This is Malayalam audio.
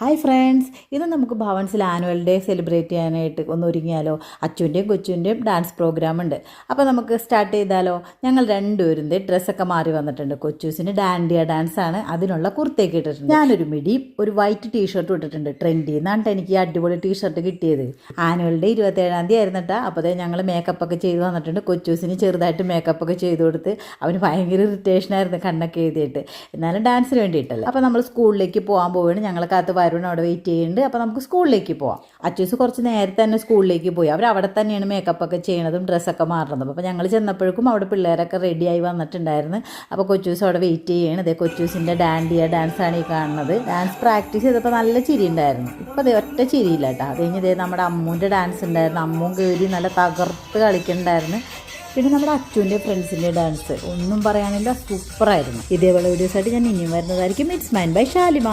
ഹായ് ഫ്രണ്ട്സ്, ഇത് നമുക്ക് ഭവൻസിൽ ആനുവൽ ഡേ സെലിബ്രേറ്റ് ചെയ്യാനായിട്ട് ഒന്ന് ഒരുങ്ങിയാലോ. അച്ചുവിൻ്റെയും കൊച്ചുവിൻ്റെയും ഡാൻസ് പ്രോഗ്രാം ഉണ്ട്. അപ്പോൾ നമുക്ക് സ്റ്റാർട്ട് ചെയ്താലോ. ഞങ്ങൾ രണ്ടുപേരും ഡ്രസ്സൊക്കെ മാറി വന്നിട്ടുണ്ട്. കൊച്ചൂസിന് ഡാൻഡിയ ഡാൻസാണ്, അതിനുള്ള കുർത്തേക്ക് ഇട്ടിട്ടുണ്ട്. ഞാനൊരു മിഡിയും ഒരു വൈറ്റ് ടീഷർട്ടും ഇട്ടിട്ടുണ്ട്. ട്രെൻഡിൽ നിന്നാണ് എനിക്ക് ഈ അടിപൊളി ടീഷർട്ട് കിട്ടിയത്. ആനുവൽ ഡേ 27-ാം തീയതി ആയിരുന്നിട്ടാ. അപ്പോൾ ഞങ്ങൾ മേക്കപ്പൊക്കെ ചെയ്ത് വന്നിട്ടുണ്ട്. കൊച്ചൂസിന് ചെറുതായിട്ട് മേക്കപ്പൊക്കെ ചെയ്ത് കൊടുത്ത് അവന് ഭയങ്കര ഇറിറ്റേഷനായിരുന്നു കണ്ണൊക്കെ എഴുതിയിട്ട്. എന്നാലും ഡാൻസിന് വേണ്ടിയിട്ടല്ല. അപ്പോൾ നമ്മൾ സ്കൂളിലേക്ക് പോകാൻ പോവുകയാണ്. ഞങ്ങളെ വരുൺ അവിടെ വെയിറ്റ് ചെയ്യുന്നുണ്ട്. അപ്പോൾ നമുക്ക് സ്കൂളിലേക്ക് പോവാം. അച്ചൂസ് കുറച്ച് നേരത്തെ തന്നെ സ്കൂളിലേക്ക് പോയി. അവിടെ തന്നെയാണ് മേക്കപ്പൊക്കെ ചെയ്യണതും ഡ്രസ്സൊക്കെ മാറുന്നതും. അപ്പോൾ ഞങ്ങൾ ചെന്നപ്പോഴേക്കും അവിടെ പിള്ളേരൊക്കെ റെഡിയായി വന്നിട്ടുണ്ടായിരുന്നു. അപ്പോൾ കൊച്ചൂസ് അവിടെ വെയിറ്റ് ചെയ്യണം. അതേ കൊച്ചൂസിൻ്റെ ഡാൻഡിയ ഡാൻസാണ് ഈ കാണുന്നത്. ഡാൻസ് പ്രാക്ടീസ് ചെയ്തപ്പോൾ നല്ല ചിരി ഉണ്ടായിരുന്നു. ഇപ്പോൾ അതേ ഒറ്റ ചിരിയില്ല കേട്ടോ. അത് കഴിഞ്ഞ് നമ്മുടെ അമ്മൂൻ്റെ ഡാൻസ് ഉണ്ടായിരുന്നു. അമ്മൂൻ കയറി നല്ല തകർത്ത് കളിക്കുന്നുണ്ടായിരുന്നു. പിന്നെ നമ്മുടെ അച്ചുവിൻ്റെ ഫ്രണ്ട്സിൻ്റെ ഡാൻസ് ഒന്നും പറയാനില്ല, സൂപ്പറായിരുന്നു. ഇതേപോലെ വീഡിയോസായിട്ട് ഞാൻ ഇനിയും വരുന്നതായിരിക്കും. It's mine bye Shalimar.